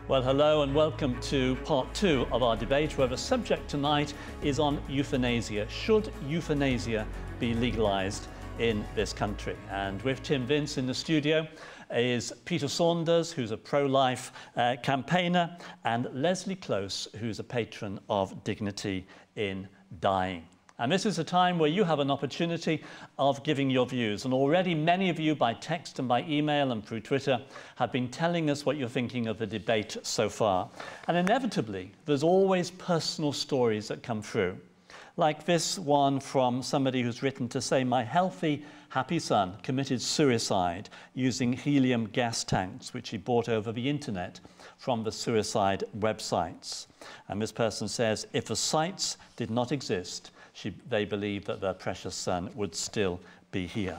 Well, hello and welcome to part 2 of our debate, where the subject tonight is on euthanasia. Should euthanasia be legalised in this country? And with Tim Vince in the studio is Peter Saunders, who's a pro-life campaigner, and Leslie Close, who's a patron of dignity in dying. And this is a time where you have an opportunity of giving your views. And already many of you by text and by email and through Twitter have been telling us what you're thinking of the debate so far. And inevitably, there's always personal stories that come through. Like this one from somebody who's written to say, my healthy, happy son committed suicide using helium gas tanks, which he bought over the internet from the suicide websites. And this person says, if the sites did not exist, they believe that their precious son would still be here.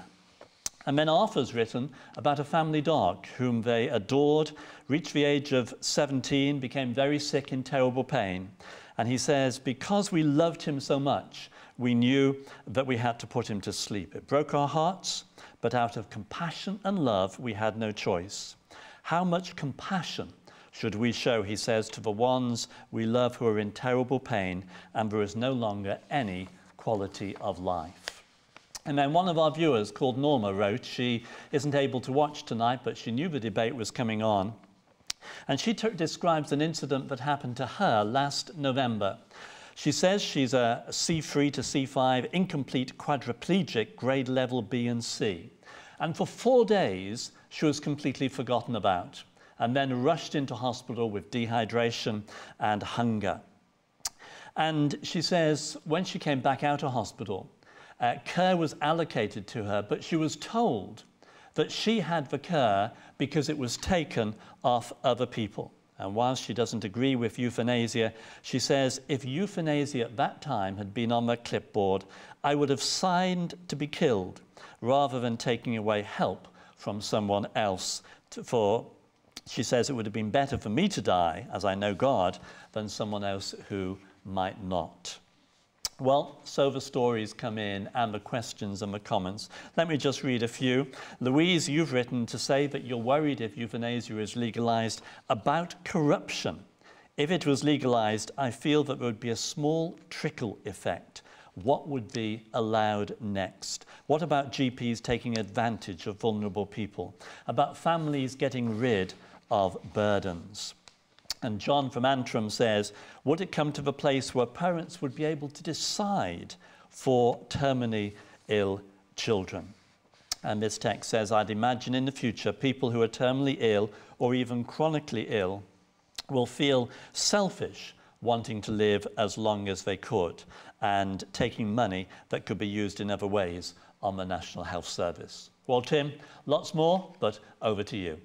And then Arthur's written about a family dog whom they adored, reached the age of 17, became very sick in terrible pain. And he says, because we loved him so much, we knew that we had to put him to sleep. It broke our hearts, but out of compassion and love, we had no choice. How much compassion should we show, he says, to the ones we love who are in terrible pain and there is no longer any quality of life? And then one of our viewers called Norma wrote, she isn't able to watch tonight, but she knew the debate was coming on. And she describes an incident that happened to her last November. She says she's a C3 to C5 incomplete quadriplegic, grade level B and C. And for 4 days, she was completely forgotten about, and then rushed into hospital with dehydration and hunger. And she says when she came back out of hospital, care was allocated to her, but she was told that she had the care because it was taken off other people. And whilst she doesn't agree with euthanasia, she says, if euthanasia at that time had been on the clipboard, I would have signed to be killed rather than taking away help from someone else. She says it would have been better for me to die, as I know God, than someone else who might not. Well, so the stories come in and the questions and the comments. Let me just read a few. Louise, you've written to say that you're worried if euthanasia is legalised about corruption. If it was legalised, I feel that there would be a small trickle effect. What would be allowed next? What about GPs taking advantage of vulnerable people? About families getting rid of burdens? And John from Antrim says, would it come to the place where parents would be able to decide for terminally ill children? And this text says, I'd imagine in the future people who are terminally ill or even chronically ill will feel selfish, wanting to live as long as they could and taking money that could be used in other ways on the National Health Service. Well, Tim, lots more, but over to you.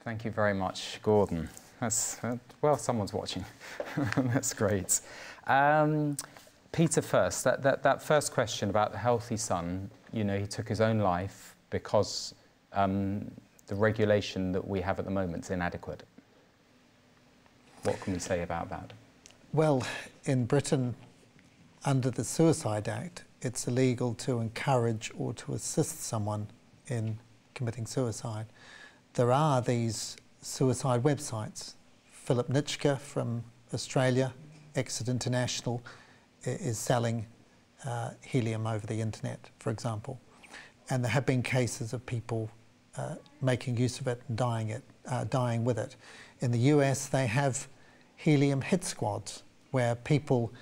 Thank you very much, Gordon. That's, well, someone's watching. That's great. Peter first, that first question about the healthy son, you know, he took his own life because the regulation that we have at the moment is inadequate. What can we say about that? Well, in Britain, under the Suicide Act, it's illegal to encourage or to assist someone in committing suicide. There are these suicide websites. Philip Nitschke from Australia, Exit International, is selling helium over the internet, for example. And there have been cases of people making use of it and dying with it. In the US, they have helium hit squads, where people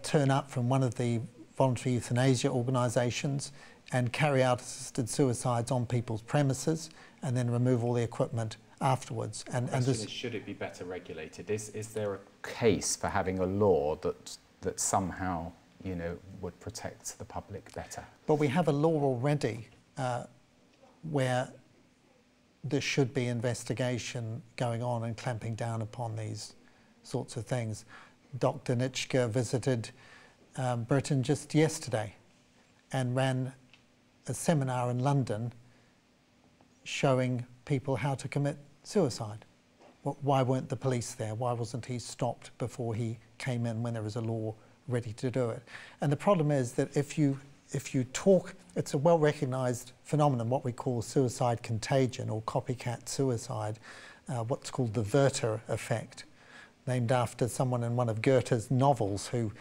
turn up from one of the voluntary euthanasia organisations and carry out assisted suicides on people's premises and then remove all the equipment afterwards. And this, should it be better regulated? Is there a case for having a law that somehow, you know, would protect the public better? But we have a law already where there should be investigation going on and clamping down upon these sorts of things. Dr. Nitschke visited Britain just yesterday and ran a seminar in London showing people how to commit suicide. Why weren't the police there? Why wasn't he stopped before he came in when there was a law ready to do it? And the problem is that if you talk, it's a well-recognised phenomenon, what we call suicide contagion or copycat suicide, what's called the Werther effect, named after someone in one of Goethe's novels who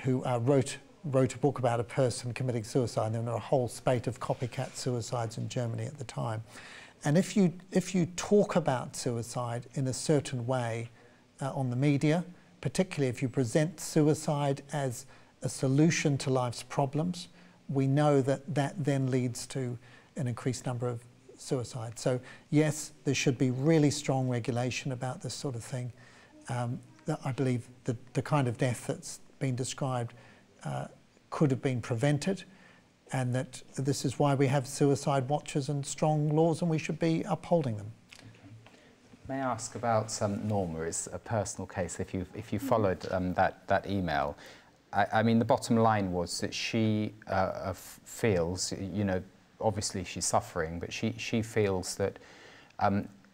wrote a book about a person committing suicide. And there were a whole spate of copycat suicides in Germany at the time. And if you talk about suicide in a certain way on the media, particularly if you present suicide as a solution to life's problems, we know that that then leads to an increased number of suicides. So yes, there should be really strong regulation about this sort of thing. I believe the kind of death that's been described could have been prevented, and that this is why we have suicide watches and strong laws, and we should be upholding them. May I ask about Norma? It's a personal case. If you followed that email, I mean, the bottom line was that she feels, you know, obviously she's suffering, but she feels that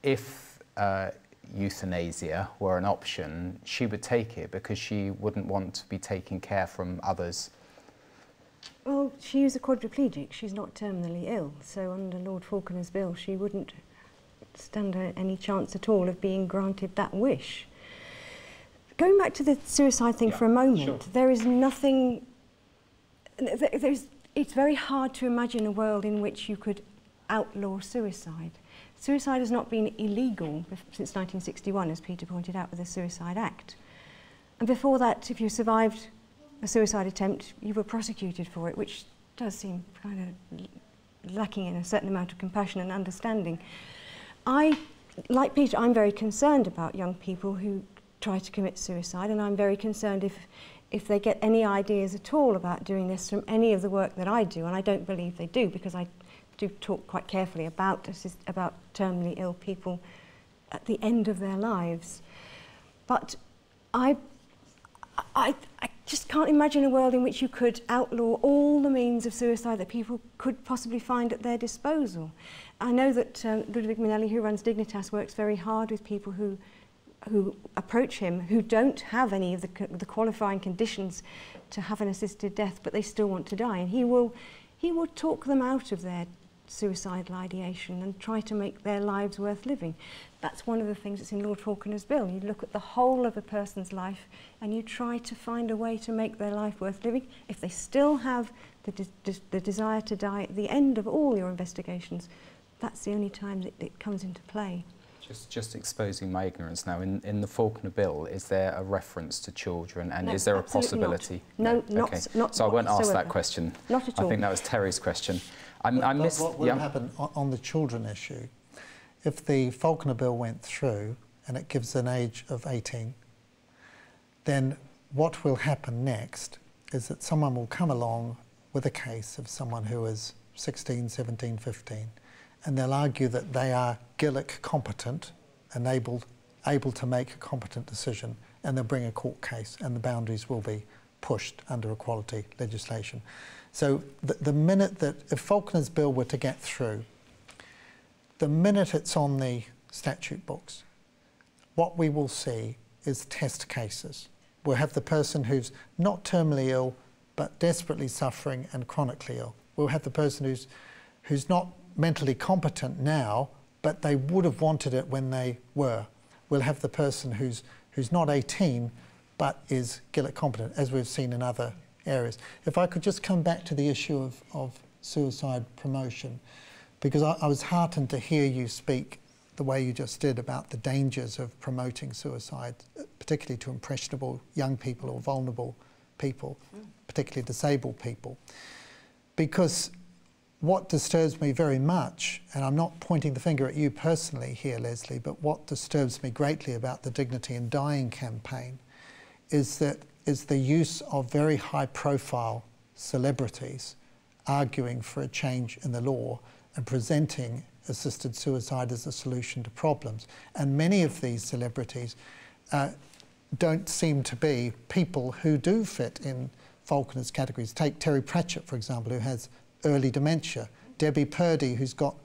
if euthanasia were an option, she would take it because she wouldn't want to be taking care from others. Well, she is a quadriplegic. She's not terminally ill, so under Lord Falconer's bill, she wouldn't stand any chance at all of being granted that wish. Going back to the suicide thing for a moment, sure. There is nothing... It's very hard to imagine a world in which you could outlaw suicide. Suicide has not been illegal since 1961, as Peter pointed out, with the Suicide Act. And before that, if you survived a suicide attempt, you were prosecuted for it, which does seem kind of lacking in a certain amount of compassion and understanding. Like Peter, I'm very concerned about young people who try to commit suicide, and I'm very concerned if they get any ideas at all about doing this from any of the work that I do, and I don't believe they do, because I do talk quite carefully about terminally ill people at the end of their lives. But I just can't imagine a world in which you could outlaw all the means of suicide that people could possibly find at their disposal. I know that Ludwig Minelli, who runs Dignitas, works very hard with people who approach him, who don't have any of the qualifying conditions to have an assisted death, but they still want to die. And he will talk them out of their suicidal ideation and try to make their lives worth living. That's one of the things that's in Lord Falconer's bill. You look at the whole of a person's life and you try to find a way to make their life worth living. If they still have the desire to die at the end of all your investigations, that's the only time that it comes into play. Just exposing my ignorance now, in the Falconer bill, is there a reference to children, and no, is there a possibility? Not. No, okay. not so I won't ask that question. Not at all. I think that was Terry's question. What would happen on the children issue, if the Falconer bill went through and it gives an age of 18, then what will happen next is that someone will come along with a case of someone who is 16, 17, 15, and they'll argue that they are Gillick competent and able to make a competent decision, and they'll bring a court case, and the boundaries will be pushed under equality legislation. So the minute that, if Falconer's bill were to get through, the minute it's on the statute books, what we will see is test cases. We'll have the person who's not terminally ill, but desperately suffering and chronically ill. We'll have the person who's not mentally competent now, but they would have wanted it when they were. We'll have the person who's not 18, but is Gillick competent, as we've seen in other areas. If I could just come back to the issue of suicide promotion, because I was heartened to hear you speak the way you just did about the dangers of promoting suicide, particularly to impressionable young people or vulnerable people, particularly disabled people. Because what disturbs me very much, and I'm not pointing the finger at you personally here, Leslie, but what disturbs me greatly about the Dignity in Dying campaign is the use of very high-profile celebrities arguing for a change in the law and presenting assisted suicide as a solution to problems. And many of these celebrities don't seem to be people who do fit in Falconer's categories. Take Terry Pratchett, for example, who has early dementia. Debbie Purdy, who's got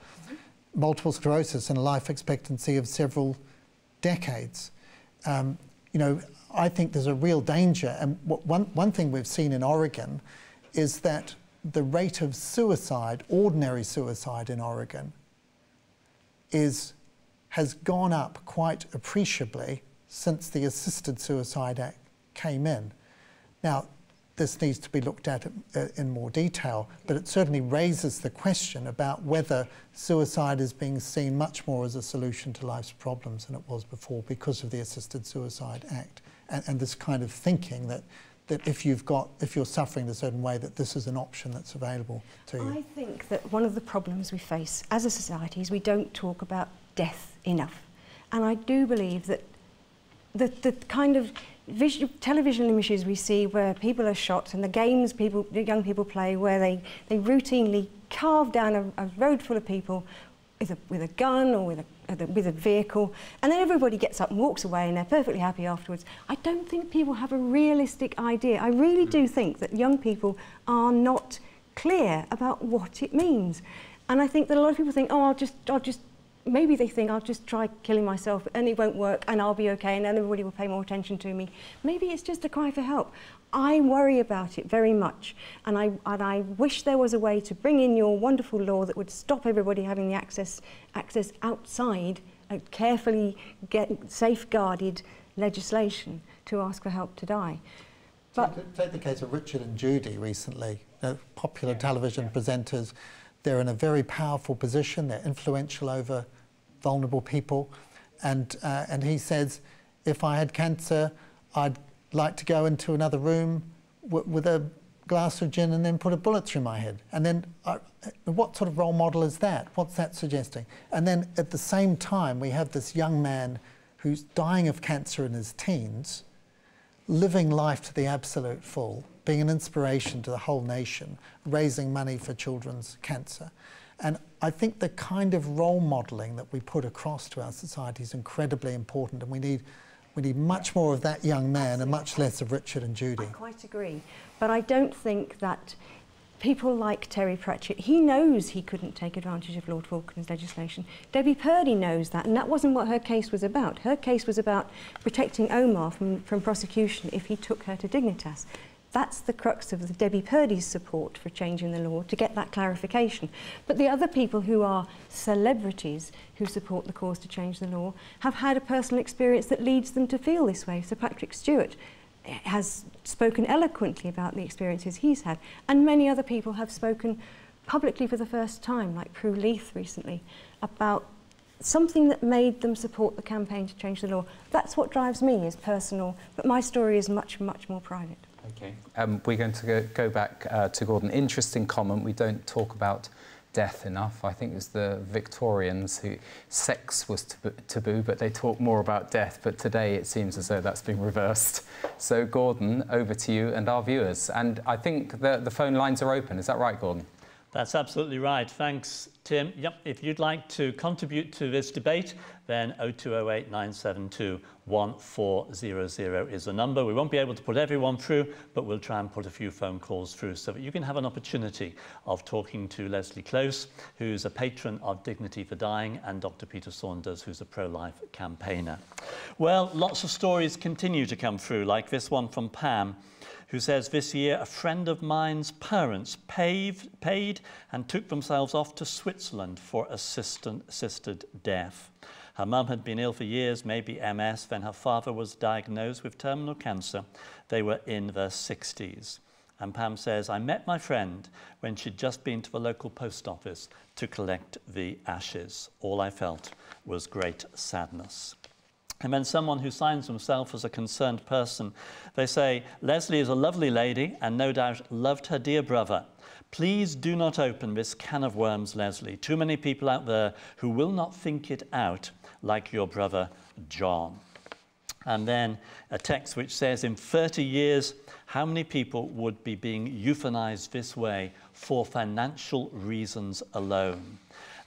multiple sclerosis and a life expectancy of several decades. You know, I think there's a real danger, and one thing we've seen in Oregon is that the rate of suicide, ordinary suicide in Oregon, is has gone up quite appreciably since the Assisted Suicide Act came in. Now, this needs to be looked at in more detail, but it certainly raises the question about whether suicide is being seen much more as a solution to life's problems than it was before because of the Assisted Suicide Act, and this kind of thinking that if you're suffering a certain way, that this is an option that's available to you. I think that one of the problems we face as a society is we don't talk about death enough. And I do believe that the kind of television images we see where people are shot and the games the young people play where they routinely carve down a road full of people with a gun or with a vehicle, and then everybody gets up and walks away and they're perfectly happy afterwards. I don't think people have a realistic idea. I really do think that young people are not clear about what it means. And I think that a lot of people think, oh, maybe they think I'll just try killing myself and it won't work and I'll be okay and then everybody will pay more attention to me. Maybe it's just a cry for help. I worry about it very much, and I wish there was a way to bring in your wonderful law that would stop everybody having the access outside a carefully safeguarded legislation to ask for help to die. But take the case of Richard and Judy recently, popular television presenters. They're in a very powerful position. They're influential over vulnerable people, and he says, if I had cancer, I'd like to go into another room with a glass of gin and then put a bullet through my head. And then what sort of role model is that? What's that suggesting? And then at the same time, we have this young man who's dying of cancer in his teens, living life to the absolute full, being an inspiration to the whole nation, raising money for children's cancer. And I think the kind of role modelling that we put across to our society is incredibly important, and we need much more of that young man and much less of Richard and Judy. I quite agree, but I don't think that people like Terry Pratchett, he knows he couldn't take advantage of Lord Falkland's legislation. Debbie Purdy knows that, and that wasn't what her case was about. Her case was about protecting Omar from prosecution if he took her to Dignitas. That's the crux of Debbie Purdy's support for changing the law, to get that clarification. But the other people who are celebrities who support the cause to change the law have had a personal experience that leads them to feel this way. So Patrick Stewart has spoken eloquently about the experiences he's had, and many other people have spoken publicly for the first time, like Prue Leith recently, about something that made them support the campaign to change the law. That's what drives me, is personal, but my story is much, much more private. Okay, we're going to go back to Gordon. Interesting comment. We don't talk about death enough. I think it was the Victorians who sex was taboo, but they talk more about death. But today it seems as though that's been reversed. So Gordon, over to you and our viewers. And I think the phone lines are open. Is that right, Gordon? That's absolutely right. Thanks, Tim. Yep, if you'd like to contribute to this debate, then 0208 972 1400 is the number. We won't be able to put everyone through, but we'll try and put a few phone calls through so that you can have an opportunity of talking to Leslie Close, who's a patron of Dignity for Dying, and Dr. Peter Saunders, who's a pro-life campaigner. Well, lots of stories continue to come through, like this one from Pam, who says, this year a friend of mine's parents paid and took themselves off to Switzerland for assisted death. Her mum had been ill for years, maybe MS, then her father was diagnosed with terminal cancer. They were in their 60s. And Pam says, I met my friend when she'd just been to the local post office to collect the ashes. All I felt was great sadness. And then someone who signs himself as a concerned person, they say, Leslie is a lovely lady and no doubt loved her dear brother. Please do not open this can of worms, Leslie. Too many people out there who will not think it out, like your brother, John. And then a text which says, in 30 years, how many people would be being euthanized this way for financial reasons alone?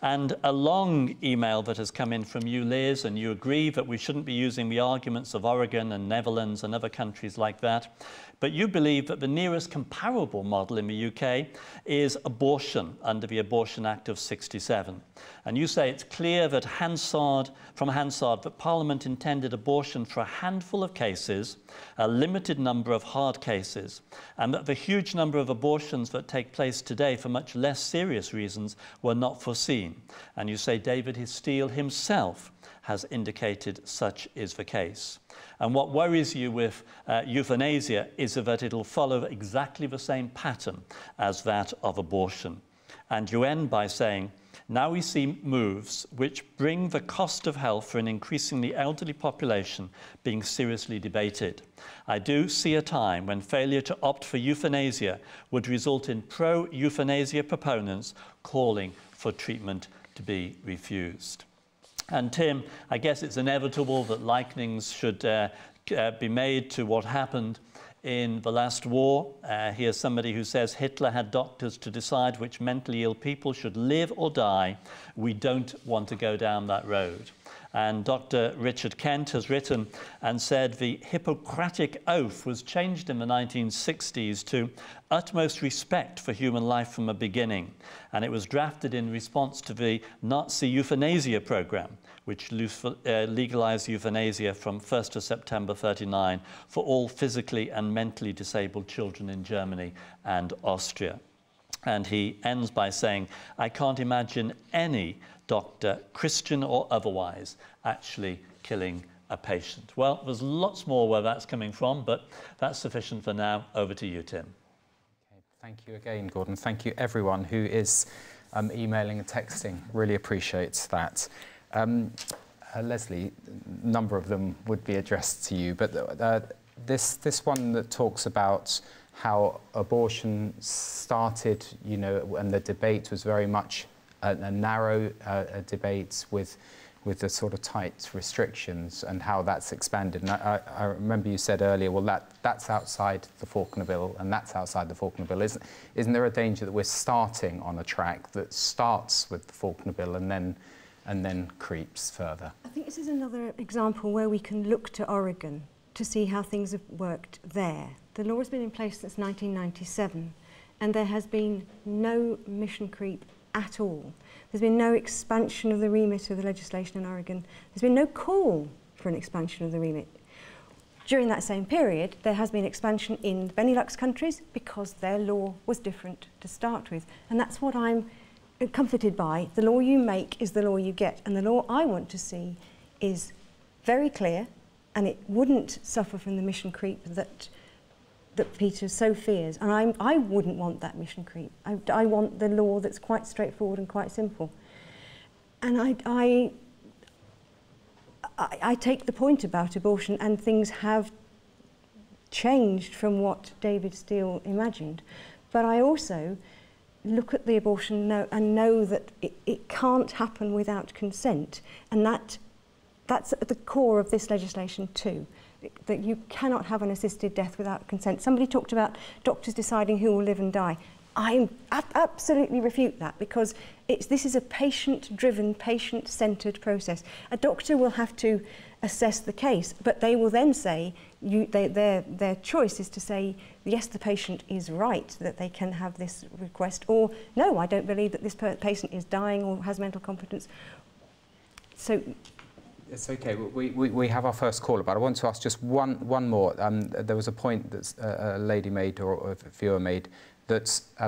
And a long email that has come in from you, Liz, and you agree that we shouldn't be using the arguments of Oregon and Netherlands and other countries like that. But you believe that the nearest comparable model in the UK is abortion under the Abortion Act of '67. And you say it's clear that from Hansard that Parliament intended abortion for a handful of cases, a limited number of hard cases, and that the huge number of abortions that take place today for much less serious reasons were not foreseen. And you say David Steele himself has indicated such is the case. And what worries you with euthanasia is that it'll follow exactly the same pattern as that of abortion. And you end by saying, now we see moves which bring the cost of health for an increasingly elderly population being seriously debated. I do see a time when failure to opt for euthanasia would result in pro-euthanasia proponents calling for treatment to be refused. And Tim, I guess it's inevitable that likenings should be made to what happened in the last war. Here's somebody who says Hitler had doctors to decide which mentally ill people should live or die. We don't want to go down that road. And Dr. Richard Kent has written and said the Hippocratic Oath was changed in the 1960s to utmost respect for human life from the beginning. And it was drafted in response to the Nazi euthanasia program, which legalized euthanasia from 1st of September 1939 for all physically and mentally disabled children in Germany and Austria. And he ends by saying, I can't imagine any doctor, Christian or otherwise, actually killing a patient. Well, there's lots more where that's coming from, but that's sufficient for now. Over to you, Tim. Okay, thank you again, Gordon. Thank you, everyone who is emailing and texting. Really appreciate that. Leslie, a number of them would be addressed to you, but this one that talks about how abortion started, you know, and the debate was very much a narrow debate with the sort of tight restrictions, and how that's expanded. And I remember you said earlier, well, that's outside the Faulkner Bill, and that's outside the Faulkner Bill. Isn't there a danger that we're starting on a track that starts with the Faulkner Bill and then creeps further? I think this is another example where we can look to Oregon to see how things have worked there. The law has been in place since 1997, and there has been no mission creep at all. There's been no expansion of the remit of the legislation in Oregon. There's been no call for an expansion of the remit. During that same period, there has been expansion in the Benelux countries because their law was different to start with. And that's what I'm comforted by. The law you make is the law you get. And the law I want to see is very clear, and it wouldn't suffer from the mission creep that Peter so fears. And I wouldn't want that mission creep. I want the law that's quite straightforward and quite simple. And I take the point about abortion, and things have changed from what David Steele imagined. But I also look at the abortion and know that it can't happen without consent. And that's at the core of this legislation too, that you cannot have an assisted death without consent. Somebody talked about doctors deciding who will live and die. I absolutely refute that, because this is a patient-driven, patient-centred process. A doctor will have to assess the case, but they will then say, their choice is to say, yes, the patient is right that they can have this request, or no, I don't believe that this patient is dying or has mental competence. So it's okay. We have our first caller, but I want to ask just one more. There was a point that a lady made, or a viewer made, that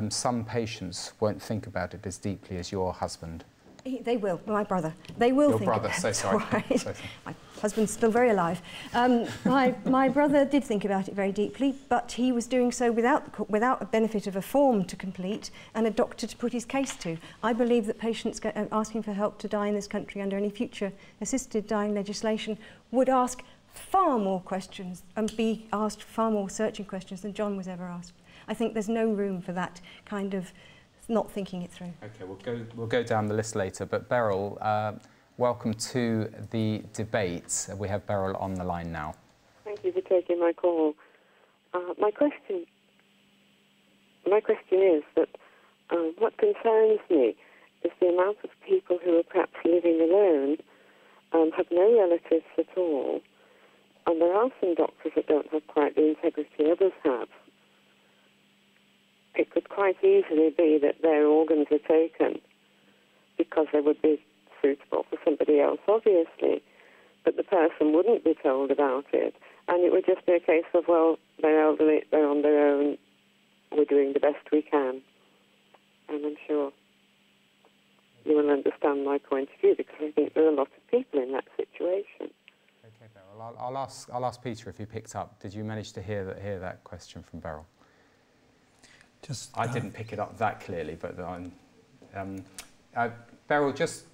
some patients won't think about it as deeply as your husband. They will. My brother. They will think about it. Your brother. So sorry. Right. So my husband's still very alive. My brother did think about it very deeply, but he was doing so without a benefit of a form to complete and a doctor to put his case to. I believe that patients asking for help to die in this country under any future assisted dying legislation would ask far more questions and be asked far more searching questions than John was ever asked. I think there's no room for that kind of not thinking it through. Okay, we'll go down the list later, but Beryl, welcome to the debate. We have Beryl on the line now. Thank you for taking my call. My question is that what concerns me is the amount of people who are perhaps living alone, have no relatives at all, and there are some doctors that don't have quite the integrity others have. It could quite easily be that their organs are taken because they would be suitable for somebody else, obviously, but the person wouldn't be told about it, and it would just be a case of, well, they're elderly, they're on their own, we're doing the best we can. And I'm sure you will understand my point of view, because I think there are a lot of people in that situation. Okay, Beryl. I'll ask Peter if he picked up. Did you manage to hear that question from Beryl? I didn't pick it up that clearly, but Beryl, just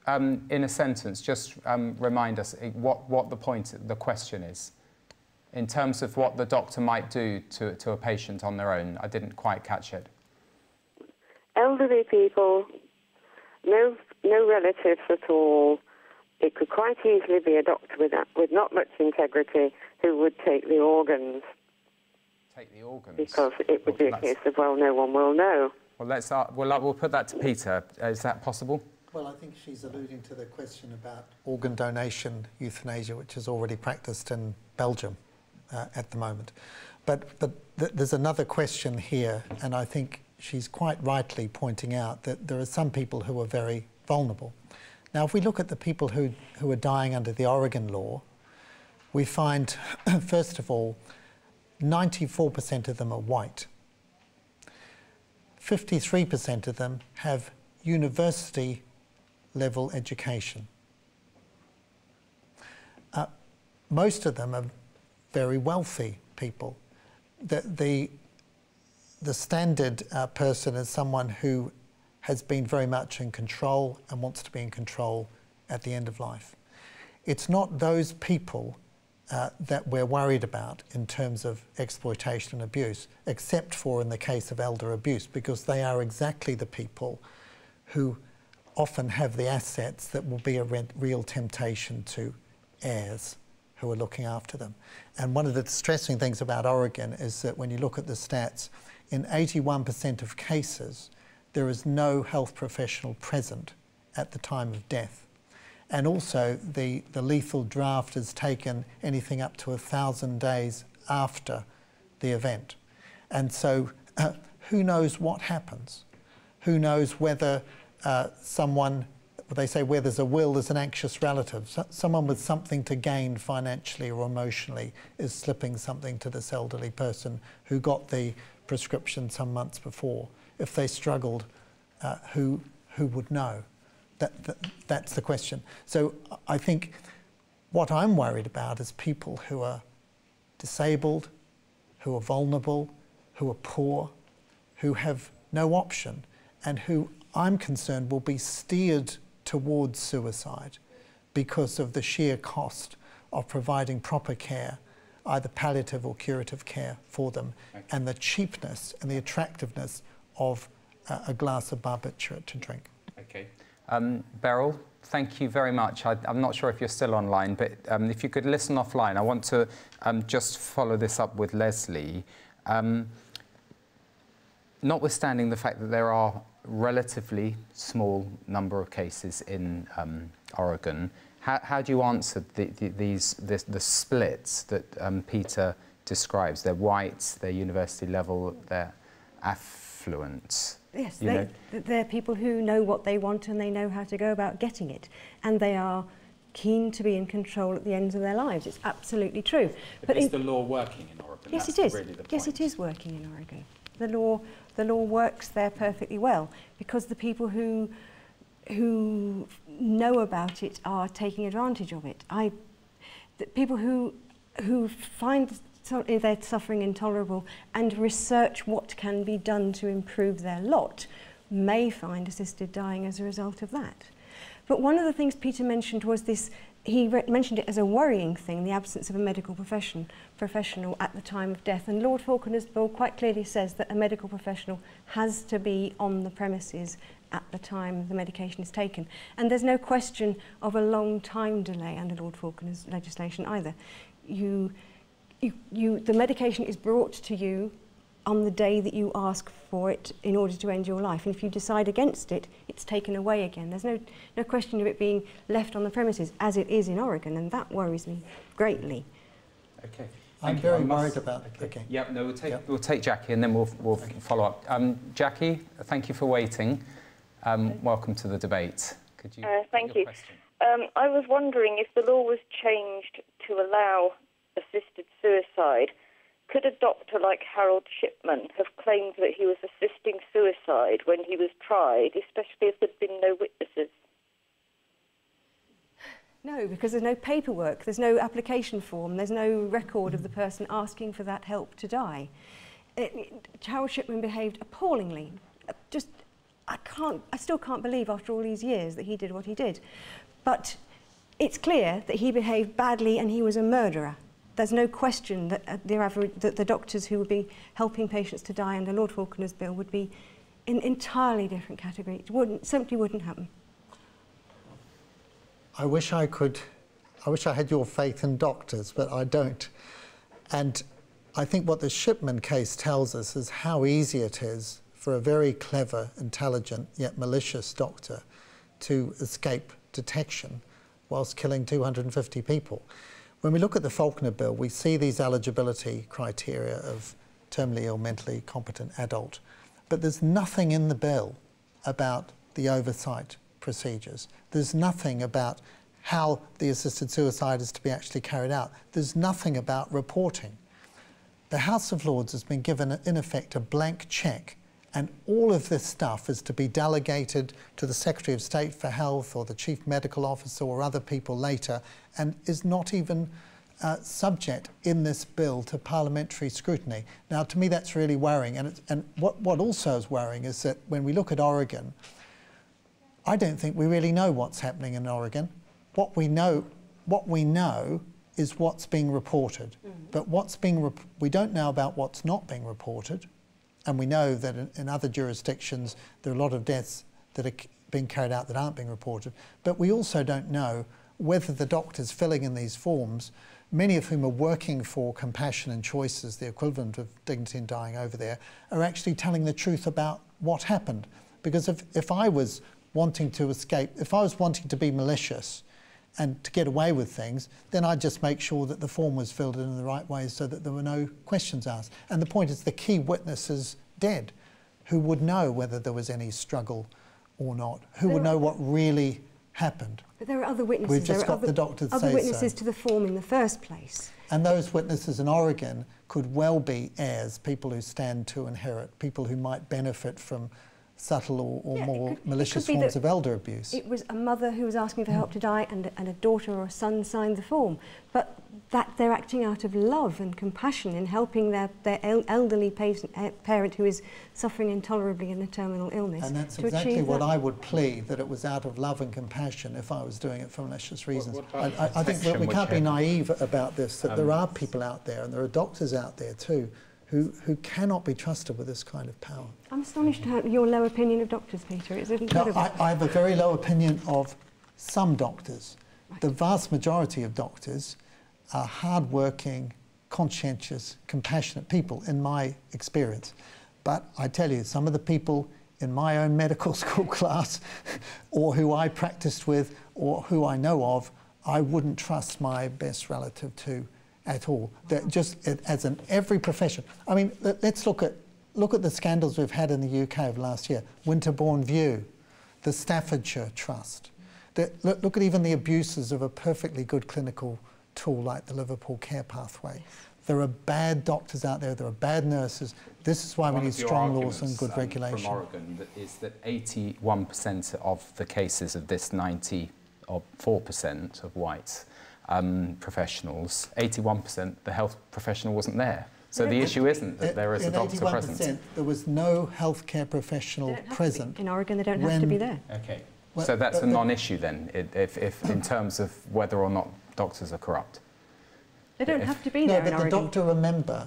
in a sentence, just remind us what the question is, in terms of what the doctor might do to a patient on their own. I didn't quite catch it. Elderly people, no relatives at all. It could quite easily be a doctor with not much integrity who would take the organs. Take the organs? Because it would be a case of, well, no one will know. Well, we'll put that to Peter. Is that possible? Well, I think she's alluding to the question about organ donation, euthanasia, which is already practiced in Belgium at the moment. But there's another question here, and I think she's quite rightly pointing out that there are some people who are very vulnerable. Now, if we look at the people who are dying under the Oregon law, we find, first of all, 94% of them are white. 53% of them have university-level education. Most of them are very wealthy people. The standard person is someone who has been very much in control and wants to be in control at the end of life. It's not those people that we're worried about in terms of exploitation and abuse, except for in the case of elder abuse, because they are exactly the people who often have the assets that will be a real temptation to heirs who are looking after them. And one of the distressing things about Oregon is that when you look at the stats, in 81% of cases, there is no health professional present at the time of death. And also, the lethal draft is taken anything up to 1,000 days after the event. And so, who knows what happens? Who knows whether someone, they say where there's a will, there's an anxious relative. Someone with something to gain financially or emotionally is slipping something to this elderly person who got the prescription some months before. If they struggled, who would know? That's the question. So I think what I'm worried about is people who are disabled, who are vulnerable, who are poor, who have no option, and who I'm concerned will be steered towards suicide because of the sheer cost of providing proper care, either palliative or curative care for them, and the cheapness and the attractiveness of a glass of barbiturate to drink. Okay. Beryl, thank you very much. I'm not sure if you're still online, but if you could listen offline, I want to just follow this up with Leslie. Notwithstanding the fact that there are relatively small number of cases in Oregon, how do you answer the splits that Peter describes? They're white, they're university level, they're affluent. Yes, they're people who know what they want and they know how to go about getting it. And they are keen to be in control at the end of their lives. It's absolutely true. But is the law working in Oregon? Yes, it is. Really the point. Yes, it is working in Oregon. The law works there perfectly well because the people who know about it are taking advantage of it. The people who find their suffering intolerable and research what can be done to improve their lot may find assisted dying as a result of that. But one of the things Peter mentioned was this, he mentioned it as a worrying thing, the absence of a medical professional at the time of death. And Lord Falconer's Bill quite clearly says that a medical professional has to be on the premises at the time the medication is taken. And there's no question of a long time delay under Lord Falconer's legislation either. The medication is brought to you on the day that you ask for it in order to end your life. And if you decide against it, it's taken away again. There's no question of it being left on the premises, as it is in Oregon, and that worries me greatly. Okay. I'm very worried about it. Okay. Yep, no, we'll take Jackie and then we'll follow up. Jackie, thank you for waiting. Welcome to the debate. Could you thank your you. question? I was wondering if the law was changed to allow assisted suicide, could a doctor like Harold Shipman have claimed that he was assisting suicide when he was tried, especially if there'd been no witnesses? No, because there's no paperwork, there's no application form, there's no record of the person asking for that help to die. Harold Shipman behaved appallingly. I still can't believe after all these years that he did what he did. But it's clear that he behaved badly and he was a murderer. There's no question that the doctors who would be helping patients to die under Lord Falconer's bill would be in entirely different category. It simply wouldn't happen. I wish I had your faith in doctors, but I don't. And I think what the Shipman case tells us is how easy it is for a very clever, intelligent, yet malicious doctor to escape detection whilst killing 250 people. When we look at the Falconer Bill, we see these eligibility criteria of terminally ill, mentally competent adult, but there's nothing in the bill about the oversight procedures. There's nothing about how the assisted suicide is to be actually carried out. There's nothing about reporting. The House of Lords has been given, in effect, a blank cheque, and all of this stuff is to be delegated to the Secretary of State for Health or the Chief Medical Officer or other people later, and is not even subject in this bill to parliamentary scrutiny. Now, to me, that's really worrying. And what also is worrying is that when we look at Oregon, I don't think we really know what's happening in Oregon. What we know is what's being reported. But we don't know about what's not being reported. And we know that in other jurisdictions, there are a lot of deaths that are being carried out that aren't being reported. But we also don't know whether the doctors filling in these forms, many of whom are working for Compassion and Choices, the equivalent of Dignity in Dying over there, are actually telling the truth about what happened. Because if I was wanting to escape, if I was wanting to be malicious and to get away with things, then I'd just make sure that the form was filled in the right way so that there were no questions asked. And the point is the key witness is dead, who would know whether there was any struggle or not, who would know what really happened. But there are other witnesses. We've just got the doctor to say so. Other witnesses to the form in the first place. And those witnesses in Oregon could well be heirs, people who stand to inherit, people who might benefit from subtle or more malicious forms of elder abuse. It was a mother who was asking for help to die and a daughter or a son signed the form. But that they're acting out of love and compassion in helping their elderly parent who is suffering intolerably in a terminal illness. And that's exactly what I would plead, that it was out of love and compassion if I was doing it for malicious reasons. I think that we can't be naive about this, that there are people out there, and there are doctors out there too, who cannot be trusted with this kind of power. I'm astonished at your low opinion of doctors, Peter. It's incredible. No, I have a very low opinion of some doctors. Right. The vast majority of doctors are hard-working, conscientious, compassionate people, in my experience. But I tell you, some of the people in my own medical school class, or who I practiced with, or who I know of, I wouldn't trust my best relative to at all. That just as in every profession. I mean, let's look at the scandals we've had in the UK of last year. Winterbourne View, the Staffordshire Trust. Look at even the abuses of a perfectly good clinical tool like the Liverpool Care Pathway. There are bad doctors out there, there are bad nurses. This is why we need strong laws and good regulation. From Oregon is that 81% of the cases of this 94% of white professionals, 81%, the health professional wasn't there. So the issue isn't that there is a doctor present. There was no healthcare professional present. In Oregon, they don't have to be there. Okay. Well, so that's a non-issue then, if in terms of whether or not doctors are corrupt. They don't have to be there. No, but the doctor, remember,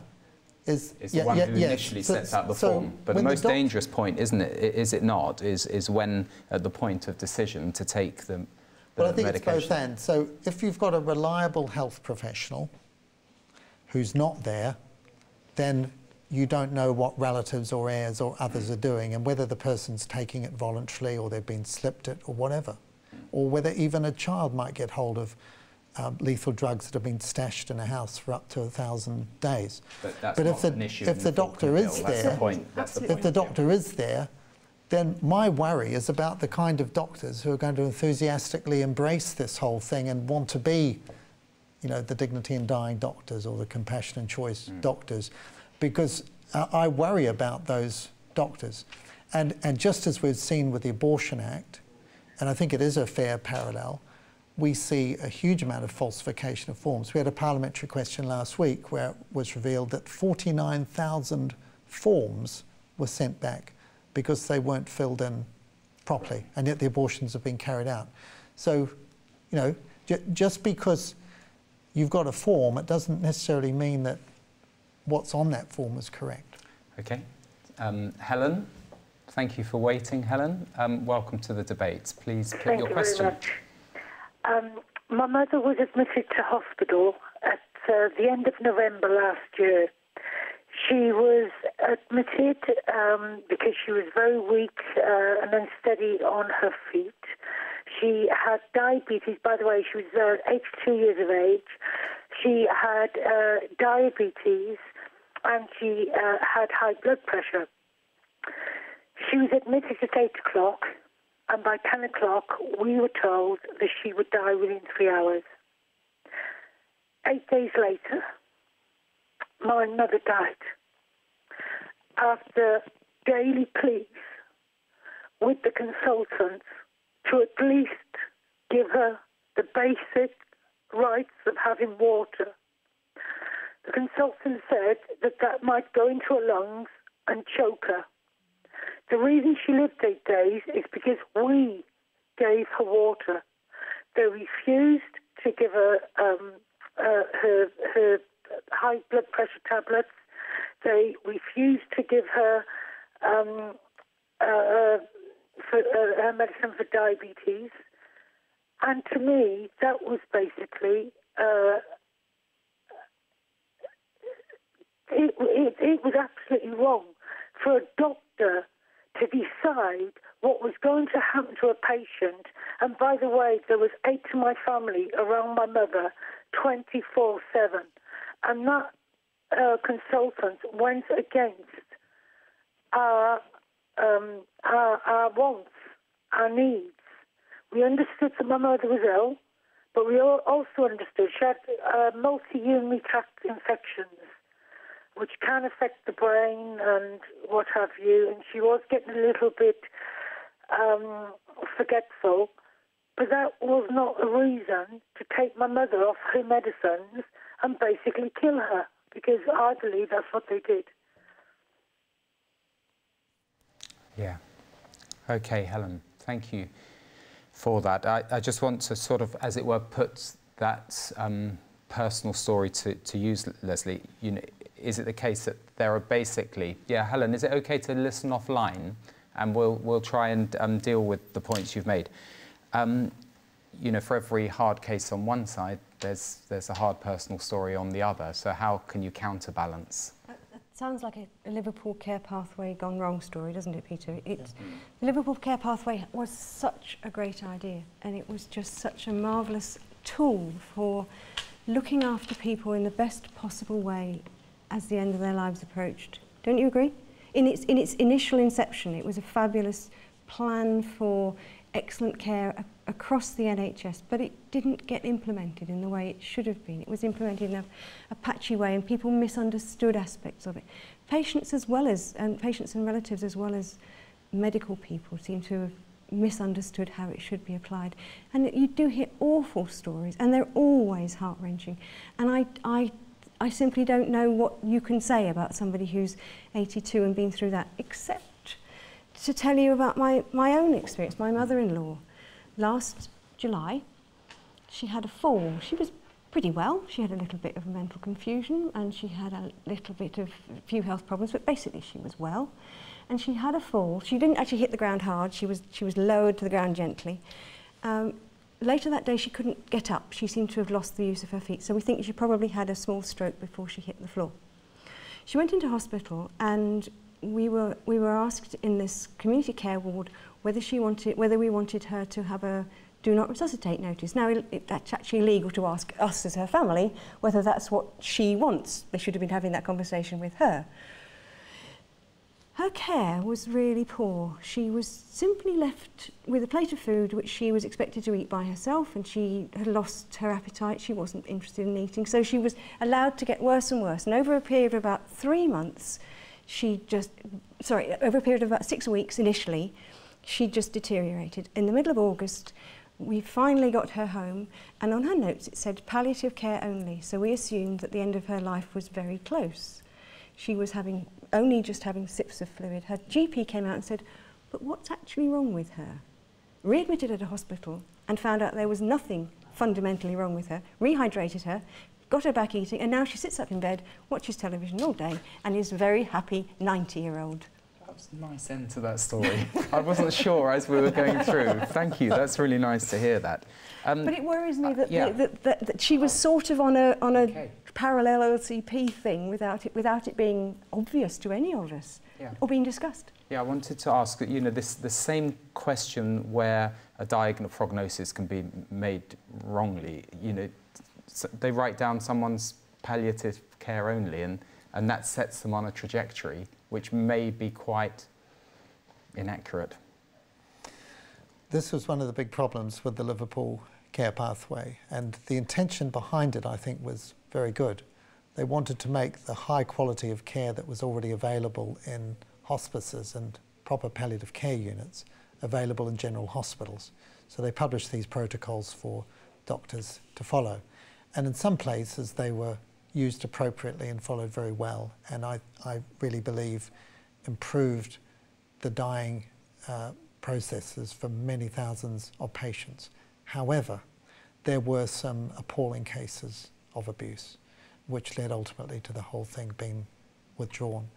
is the one who initially sets out the form. But the most dangerous point, isn't it? Is it not? Is when at the point of decision to take the well, I think medication. it's both and. So if you've got a reliable health professional who's not there, then you don't know what relatives or heirs or others are doing, and whether the person's taking it voluntarily or they've been slipped it or whatever, or whether even a child might get hold of lethal drugs that have been stashed in a house for up to 1,000 days. But that's not an issue if the doctor is there, that's the point. if the doctor is there, then my worry is about the kind of doctors who are going to enthusiastically embrace this whole thing and want to be, you know, the dignity in dying doctors or the compassion and choice doctors, because I worry about those doctors. And just as we've seen with the Abortion Act, and I think it is a fair parallel, we see a huge amount of falsification of forms. We had a parliamentary question last week where it was revealed that 49,000 forms were sent back because they weren't filled in properly, and yet the abortions have been carried out. So, you know, just because you've got a form, it doesn't necessarily mean that what's on that form is correct. Okay. Helen, thank you for waiting, Helen. Welcome to the debate. Please put your question. Thank you very much. My mother was admitted to hospital at the end of November last year. She was admitted because she was very weak and unsteady on her feet. She had diabetes. By the way, she was 82 years of age. She had diabetes and she had high blood pressure. She was admitted at 8 o'clock, and by 10 o'clock we were told that she would die within 3 hours. 8 days later, my mother died after daily pleas with the consultants to at least give her the basic rights of having water. The consultant said that that might go into her lungs and choke her. The reason she lived 8 days is because we gave her water. They refused to give her her high blood pressure tablets. They refused to give her her medicine for diabetes. And to me, that was basically, it was absolutely wrong for a doctor to decide what was going to happen to a patient. And by the way, there was 8 of my family around my mother 24/7. And that consultant went against our wants, our needs. We understood that my mother was ill, but we also understood she had multi-urinary tract infections, which can affect the brain and what have you, and she was getting a little bit forgetful, but that was not a reason to take my mother off her medicines and basically kill her, because I believe that's what they did. Yeah. Okay, Helen, thank you for that. I just want to sort of, as it were, put that personal story to use, Leslie. You know, is it the case that there are basically, yeah, Helen, is it okay to listen offline, and we'll try and deal with the points you've made. You know, for every hard case on one side, there's a hard personal story on the other. So how can you counterbalance? That sounds like a Liverpool Care Pathway gone wrong story, doesn't it, Peter? The Liverpool Care Pathway was such a great idea, and it was just such a marvellous tool for looking after people in the best possible way as the end of their lives approached. Don't you agree? In its initial inception, it was a fabulous plan for excellent care across the NHS, but it didn't get implemented in the way it should have been. It was implemented in a patchy way, and people misunderstood aspects of it. Patients and relatives as well as medical people seem to have misunderstood how it should be applied. And you do hear awful stories, and they're always heart-wrenching. And I simply don't know what you can say about somebody who's 82 and been through that, except to tell you about my own experience. My mother-in-law, last July, she had a fall. She was pretty well. She had a little bit of mental confusion, and she had a few health problems, but basically she was well. And she had a fall. She didn't actually hit the ground hard. She was lowered to the ground gently. Later that day, she couldn't get up. She seemed to have lost the use of her feet. So we think she probably had a small stroke before she hit the floor. She went into hospital, and we were asked in this community care ward whether we wanted her to have a do not resuscitate notice. Now, that's actually illegal to ask us as her family whether that's what she wants. They should have been having that conversation with her. Her care was really poor. She was simply left with a plate of food which she was expected to eat by herself, and she had lost her appetite. She wasn't interested in eating, so she was allowed to get worse and worse. And over a period of about 3 months, over a period of about 6 weeks initially, she just deteriorated. In the middle of August, we finally got her home, and on her notes it said palliative care only, so we assumed that the end of her life was very close. She was only just having sips of fluid. Her GP came out and said, but what's actually wrong with her? Readmitted her to hospital and found out there was nothing fundamentally wrong with her, rehydrated her, got her back eating, and now she sits up in bed, watches television all day, and is a very happy 90-year-old. That was a nice end to that story. I wasn't sure as we were going through. Thank you, that's really nice to hear that. But it worries me that she was sort of on a parallel LCP thing without it being obvious to any of us, or being discussed. Yeah, I wanted to ask, you know, the same question where a prognosis can be made wrongly. You know, they write down someone's palliative care only, and that sets them on a trajectory which may be quite inaccurate. This was one of the big problems with the Liverpool care pathway, and the intention behind it, I think, was very good. They wanted to make the high quality of care that was already available in hospices and proper palliative care units available in general hospitals. So they published these protocols for doctors to follow. And in some places they were used appropriately and followed very well, and I really believe improved the dying processes for many thousands of patients. However, there were some appalling cases of abuse, which led ultimately to the whole thing being withdrawn.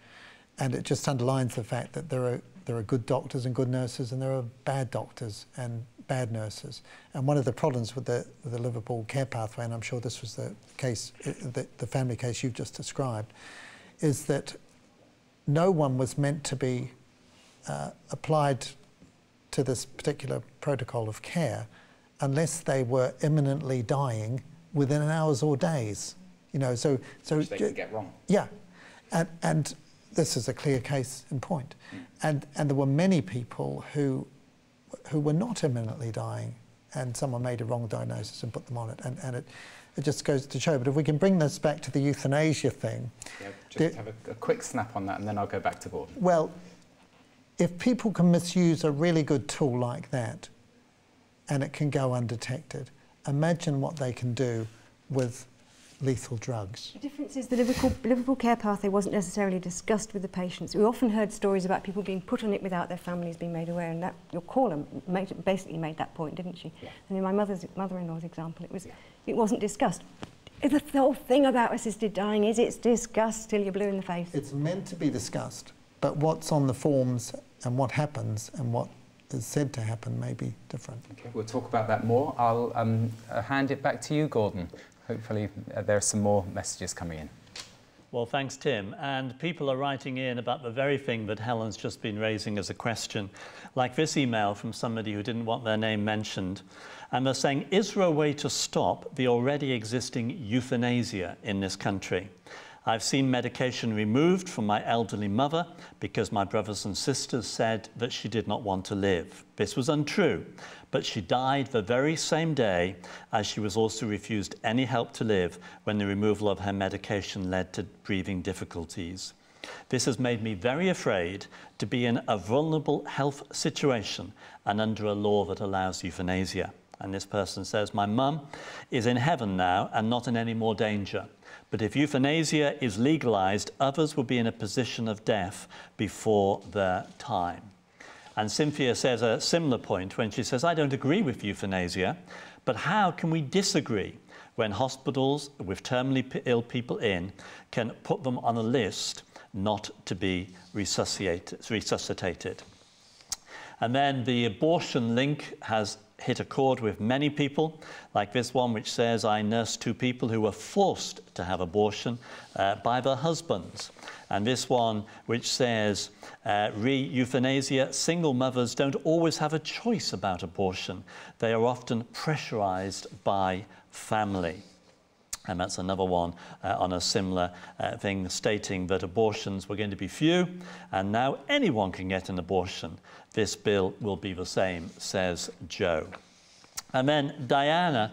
And it just underlines the fact that there are good doctors and good nurses, and there are bad doctors and bad nurses. And one of the problems with the Liverpool care pathway, and I'm sure this was the case, the family case you've just described, is that no one was meant to be applied to this particular protocol of care unless they were imminently dying within hours or days. You know, so which they could get wrong. Yeah, and this is a clear case in point. And there were many people who were not imminently dying, and someone made a wrong diagnosis and put them on it, and it just goes to show. But if we can bring this back to the euthanasia thing. Yeah, just have a quick snap on that, and then I'll go back to Gordon. Well, if people can misuse a really good tool like that, and it can go undetected, imagine what they can do with lethal drugs. The difference is the Liverpool care pathway wasn't necessarily discussed with the patients. We often heard stories about people being put on it without their families being made aware, and that your caller basically made that point, didn't she? Yeah. And in my mother-in-law's example, it wasn't discussed. The whole thing about assisted dying is it's discussed till you're blue in the face. It's meant to be discussed, but what's on the forms and what happens and what is said to happen may be different. Okay, we'll talk about that more. I'll hand it back to you, Gordon. Hopefully there are some more messages coming in. Well, thanks, Tim. And people are writing in about the very thing that Helen's just been raising as a question, like this email from somebody who didn't want their name mentioned. And they're saying, is there a way to stop the already existing euthanasia in this country? I've seen medication removed from my elderly mother because my brothers and sisters said that she did not want to live. This was untrue, but she died the very same day as she was also refused any help to live when the removal of her medication led to breathing difficulties. This has made me very afraid to be in a vulnerable health situation and under a law that allows euthanasia. And this person says, my mum is in heaven now and not in any more danger. But if euthanasia is legalized, others will be in a position of death before their time. And Cynthia says a similar point when she says, I don't agree with euthanasia, but how can we disagree when hospitals with terminally ill people in can put them on a list not to be resuscitated? And then the abortion link has hit a chord with many people, like this one which says, I nursed 2 people who were forced to have abortion by their husbands. And this one which says, euthanasia, single mothers don't always have a choice about abortion. They are often pressurized by family. And that's another one on a similar thing, stating that abortions were going to be few, and now anyone can get an abortion. This bill will be the same, says Joe. And then Diana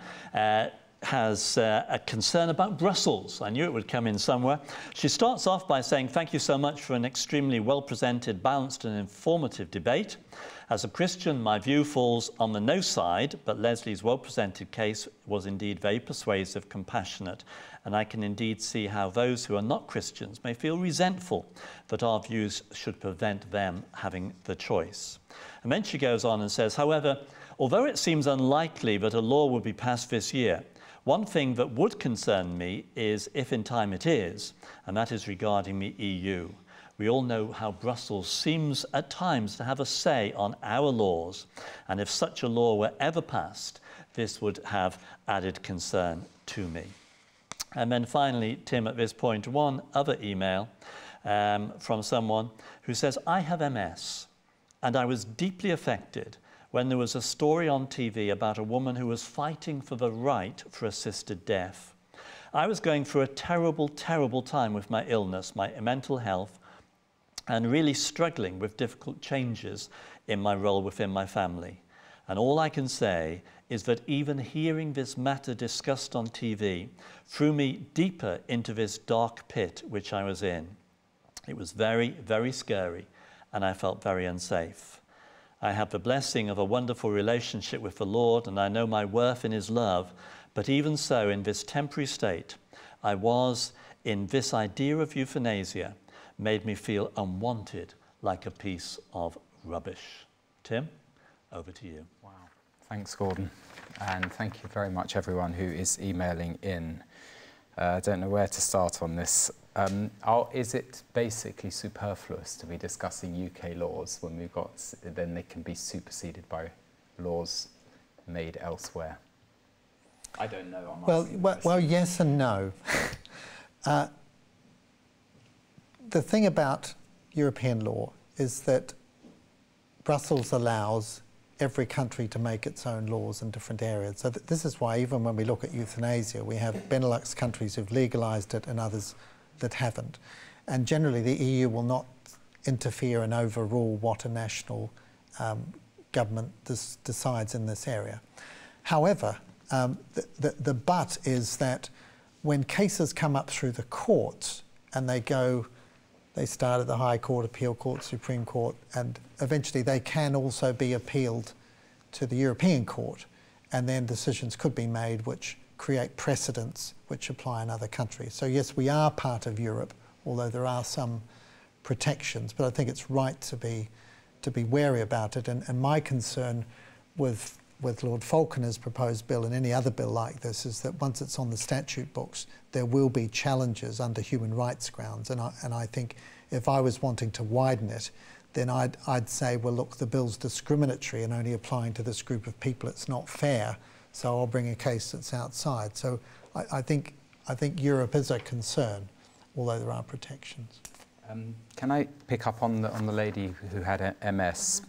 has a concern about Brussels. I knew it would come in somewhere. She starts off by saying, thank you so much for an extremely well-presented, balanced and informative debate. As a Christian, my view falls on the no side, but Leslie's well-presented case was indeed very persuasive, compassionate, and I can indeed see how those who are not Christians may feel resentful that our views should prevent them having the choice. And then she goes on and says, however, although it seems unlikely that a law will be passed this year, one thing that would concern me is if in time it is, and that is regarding the EU. We all know how Brussels seems at times to have a say on our laws, and if such a law were ever passed, this would have added concern to me. And then finally, Tim, at this point, one other email from someone who says, I have MS, and I was deeply affected when there was a story on TV about a woman who was fighting for the right for assisted death. I was going through a terrible, terrible time with my illness, my mental health, and really struggling with difficult changes in my role within my family. And all I can say is that even hearing this matter discussed on TV threw me deeper into this dark pit which I was in. It was very, very scary, and I felt very unsafe. I have the blessing of a wonderful relationship with the Lord, and I know my worth in his love, but even so, in this temporary state, I was in this idea of euthanasia, made me feel unwanted, like a piece of rubbish. Tim, over to you. Wow. Thanks, Gordon. And thank you very much, everyone who is emailing in. I don't know where to start on this. Is it basically superfluous to be discussing UK laws when we've got, then they can be superseded by laws made elsewhere? I don't know. Well, yes and no. The thing about European law is that Brussels allows every country to make its own laws in different areas. So this is why even when we look at euthanasia, we have Benelux countries who've legalised it and others that haven't. And generally the EU will not interfere and overrule what a national government decides in this area. However, the but is that when cases come up through the courts and they start at the High Court, Appeal Court, Supreme Court, and eventually they can also be appealed to the European Court, and then decisions could be made which create precedents which apply in other countries. So yes, we are part of Europe, although there are some protections, but I think it's right to be wary about it. And my concern with Lord Falconer's proposed bill and any other bill like this is that once it's on the statute books, there will be challenges under human rights grounds. And I think if I was wanting to widen it, then I'd say, well, look, the bill's discriminatory and only applying to this group of people. It's not fair, so I'll bring a case that's outside. So I think Europe is a concern, although there are protections. Can I pick up on the lady who had MS,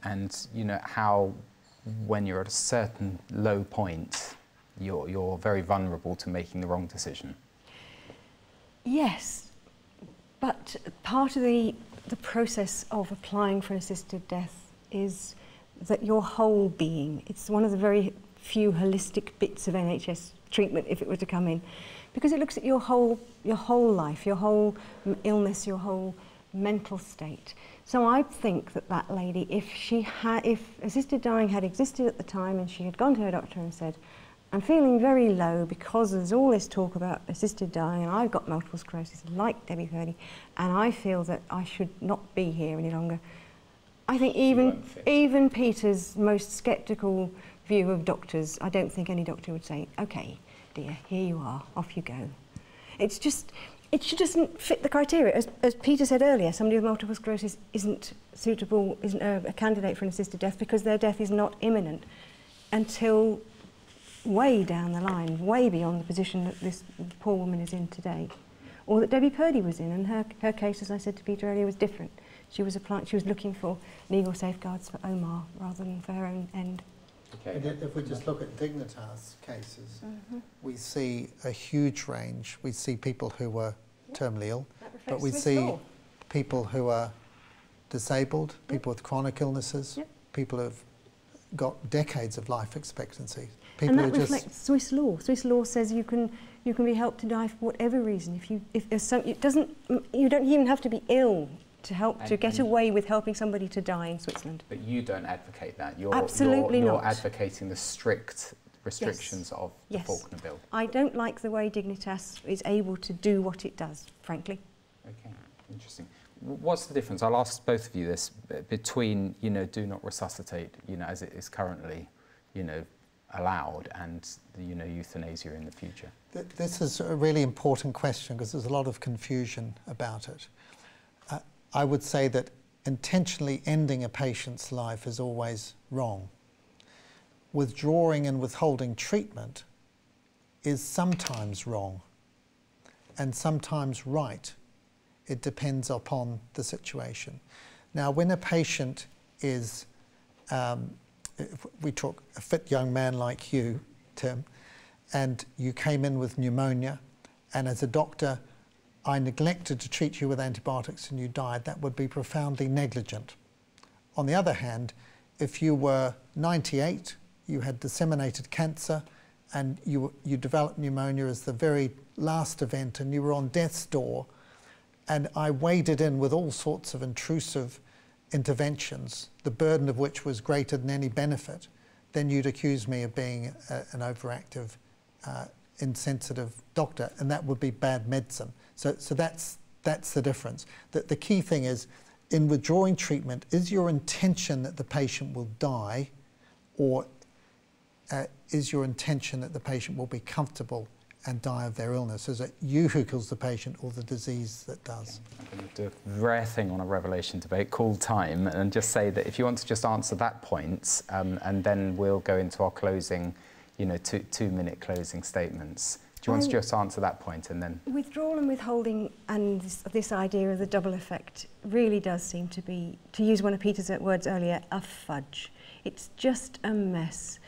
and you know how, when you're at a certain low point, you're very vulnerable to making the wrong decision? Yes, but part of the process of applying for an assisted death is that your whole being, it's one of the very few holistic bits of NHS treatment if it were to come in, because it looks at your whole life, your whole illness, your whole mental state. So I think that lady, if assisted dying had existed at the time and she had gone to her doctor and said, I'm feeling very low because there's all this talk about assisted dying and I've got multiple sclerosis like Debbie Purdy and I feel that I should not be here any longer. I think even Peter's most sceptical view of doctors, I don't think any doctor would say, okay, dear, here you are, off you go. It just doesn't fit the criteria. As Peter said earlier, somebody with multiple sclerosis isn't suitable, isn't a candidate for an assisted death because their death is not imminent until way down the line, way beyond the position that this poor woman is in today, or that Debbie Purdy was in. And her case, as I said to Peter earlier, was different. She was looking for legal safeguards for Omar rather than for her own end. Okay. And if we just look at Dignitas cases, we see a huge range. We see people who were terminally ill, but we see people who are disabled, people with chronic illnesses, people who've got decades of life expectancy. People and that reflects Swiss law. Swiss law says you can be helped to die for whatever reason. If there's you don't even have to be ill to help to get away with helping somebody to die in Switzerland. But you don't advocate that. You're advocating the strict restrictions of the Faulkner Bill. I don't like the way Dignitas is able to do what it does, frankly. Okay, interesting. What's the difference? I'll ask both of you this, between, do not resuscitate, as it is currently, allowed, and, euthanasia in the future. This is a really important question because there's a lot of confusion about it. I would say that intentionally ending a patient's life is always wrong. Withdrawing and withholding treatment is sometimes wrong and sometimes right. It depends upon the situation. Now, when a patient is, if we talk a fit young man like you, Tim, and you came in with pneumonia, and as a doctor, I neglected to treat you with antibiotics and you died, that would be profoundly negligent. On the other hand, if you were 98, you had disseminated cancer, and you developed pneumonia as the very last event, and you were on death's door, and I waded in with all sorts of intrusive interventions, the burden of which was greater than any benefit, then you'd accuse me of being an overactive, insensitive doctor, and that would be bad medicine. So that's the difference. The key thing is, in withdrawing treatment, is your intention that the patient will die, or is your intention that the patient will be comfortable and die of their illness? Is it you who kills the patient or the disease that does? I'm going to do a rare thing on a Revelation debate, call time, and just say that if you want to just answer that point, and then we'll go into our closing, 2-minute closing statements. Do you want to just answer that point and then... Withdrawal and withholding and this idea of the double effect really does seem to be, to use one of Peter's words earlier, a fudge. It's just a mess.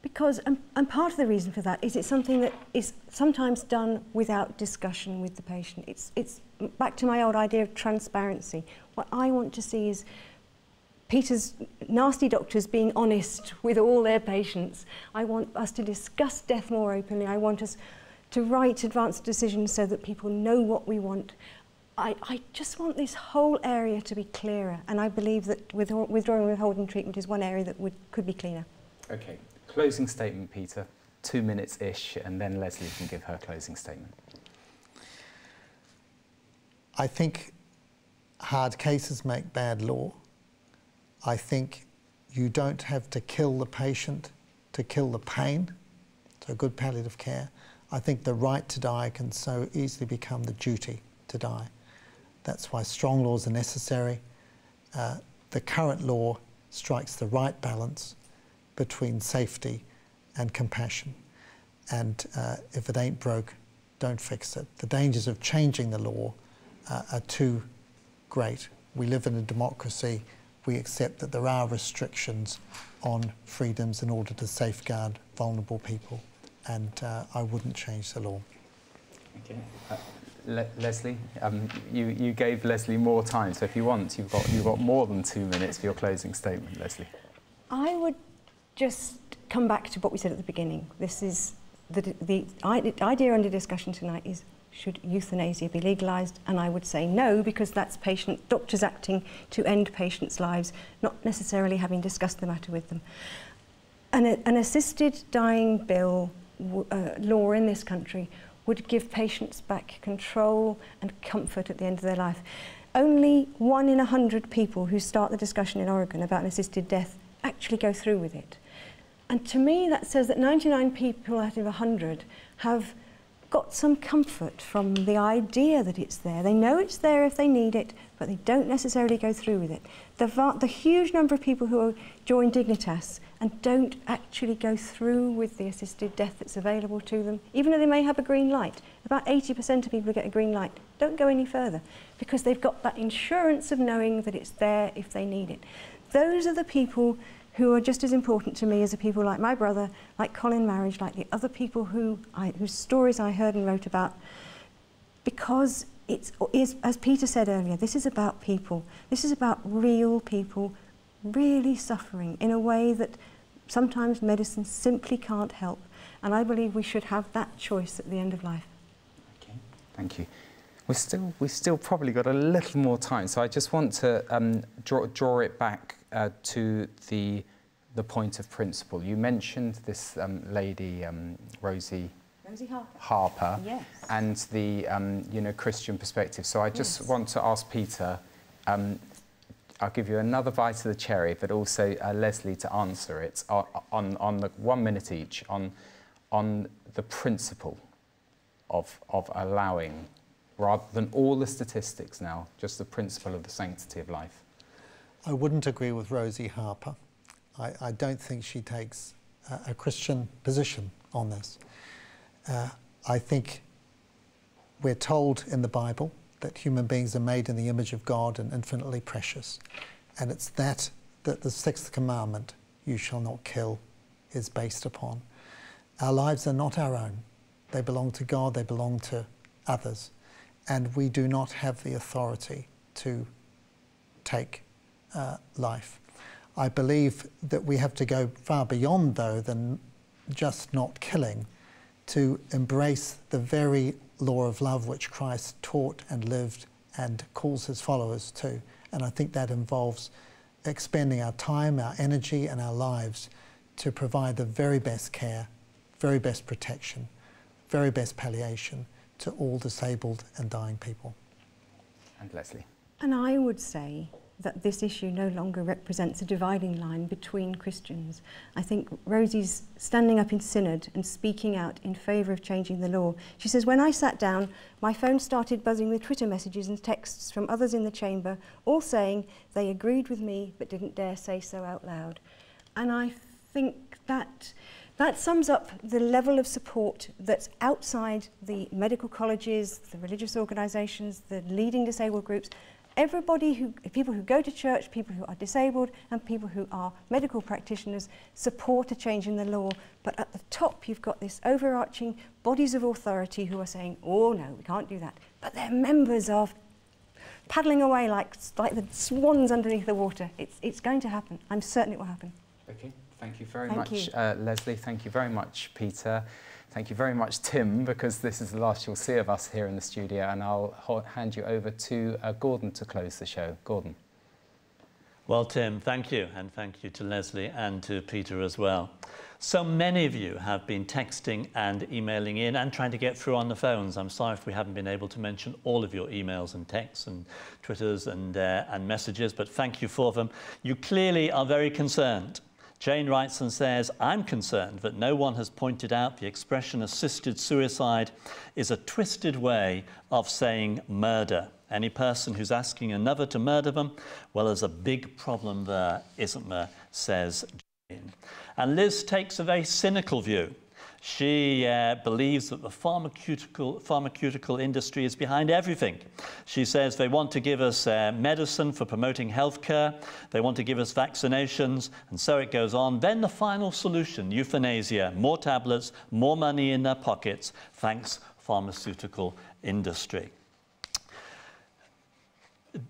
Because, and part of the reason for that is it's something that is sometimes done without discussion with the patient. It's back to my old idea of transparency. What I want to see is Peter's nasty doctors being honest with all their patients. I want us to discuss death more openly. I want us to write advanced decisions so that people know what we want. I just want this whole area to be clearer, and I believe that withdrawing and withholding treatment is one area that could be cleaner. Okay, closing statement, Peter, 2 minutes-ish, and then Leslie can give her closing statement. I think hard cases make bad law. I think you don't have to kill the patient to kill the pain, so good palliative care. I think the right to die can so easily become the duty to die. That's why strong laws are necessary. The current law strikes the right balance between safety and compassion. And if it ain't broke, don't fix it. The dangers of changing the law are too great. We live in a democracy. We accept that there are restrictions on freedoms in order to safeguard vulnerable people. And I wouldn't change the law. Okay. Leslie, you gave Leslie more time, so if you want, you've got more than 2 minutes for your closing statement, Leslie. I would just come back to what we said at the beginning. This is the idea under discussion tonight is, should euthanasia be legalised? And I would say no, because that's doctors acting to end patients' lives, not necessarily having discussed the matter with them. An assisted dying bill law in this country would give patients back control and comfort at the end of their life. Only 1 in 100 people who start the discussion in Oregon about an assisted death actually go through with it. And to me that says that 99 people out of 100 have got some comfort from the idea that it's there. They know it's there if they need it, but they don't necessarily go through with it. The huge number of people who join Dignitas and don't actually go through with the assisted death that's available to them, even though they may have a green light. About 80% of people who get a green light don't go any further because they've got that insurance of knowing that it's there if they need it. Those are the people who are just as important to me as the people like my brother, like Colin Marriage, like the other people whose stories I heard and wrote about, because it is, as Peter said earlier, this is about people. This is about real people really suffering in a way that sometimes medicine simply can't help. And I believe we should have that choice at the end of life. Okay, thank you. We've still probably got a little more time, so I just want to draw it back to the point of principle. You mentioned this lady, Rosie Harper, yes, and the Christian perspective. So I just want to ask Peter. I'll give you another bite of the cherry, but also Leslie to answer it on the 1 minute each on the principle of allowing, rather than all the statistics now, just the principle of the sanctity of life. I wouldn't agree with Rosie Harper. I don't think she takes a Christian position on this. I think we're told in the Bible that human beings are made in the image of God and infinitely precious. And it's that the sixth commandment, you shall not kill, is based upon. Our lives are not our own. They belong to God, they belong to others. And we do not have the authority to take life. I believe that we have to go far beyond, though, than just not killing, to embrace the very law of love which Christ taught and lived and calls his followers to. And I think that involves expending our time, our energy and our lives to provide the very best care, very best protection, very best palliation to all disabled and dying people. And Leslie? And I would say that this issue no longer represents a dividing line between Christians. I think Rosie's standing up in synod and speaking out in favour of changing the law. She says, when I sat down, my phone started buzzing with Twitter messages and texts from others in the chamber, all saying they agreed with me but didn't dare say so out loud. And I think that sums up the level of support that's outside the medical colleges, the religious organisations, the leading disabled groups. Everybody people who go to church, people who are disabled, and people who are medical practitioners support a change in the law. But at the top, you've got this overarching bodies of authority who are saying, oh no, we can't do that. But they're members of paddling away like the swans underneath the water. It's going to happen. I'm certain it will happen. Okay, thank you very much, Leslie. Thank you very much, Peter. Thank you very much, Tim, because this is the last you'll see of us here in the studio, and I'll hand you over to Gordon to close the show. Gordon. Well, Tim, thank you, and thank you to Leslie and to Peter as well. So many of you have been texting and emailing in and trying to get through on the phones. I'm sorry if we haven't been able to mention all of your emails and texts and Twitters and messages, but thank you for them. You clearly are very concerned. Jane writes and says, I'm concerned that no one has pointed out the expression assisted suicide is a twisted way of saying murder. Any person who's asking another to murder them, well, there's a big problem there, isn't there, says Jane. And Liz takes a very cynical view. She believes that the pharmaceutical industry is behind everything. She says they want to give us medicine for promoting healthcare, they want to give us vaccinations, and so it goes on. Then the final solution, euthanasia, more tablets, more money in their pockets, thanks pharmaceutical industry.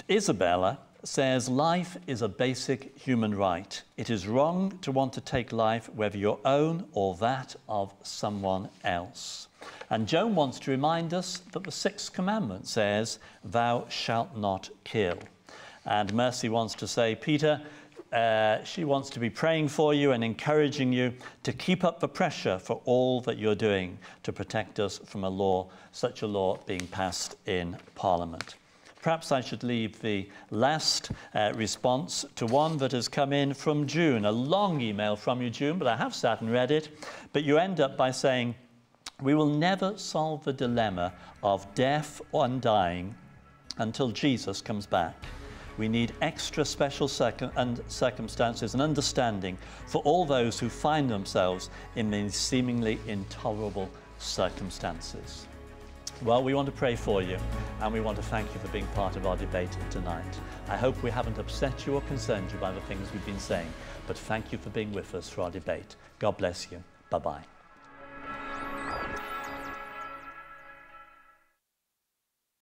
Isabella says life is a basic human right. It is wrong to want to take life, whether your own or that of someone else. And Joan wants to remind us that the sixth commandment says, thou shalt not kill. And Mercy wants to say, Peter, she wants to be praying for you and encouraging you to keep up the pressure for all that you're doing to protect us from a law, such a law being passed in Parliament. Perhaps I should leave the last response to one that has come in from June, a long email from you, June, but I have sat and read it. But you end up by saying, we will never solve the dilemma of death and dying until Jesus comes back. We need extra special circumstances and understanding for all those who find themselves in these seemingly intolerable circumstances. Well, we want to pray for you and we want to thank you for being part of our debate tonight. I hope we haven't upset you or concerned you by the things we've been saying, but thank you for being with us for our debate. God bless you. Bye-bye.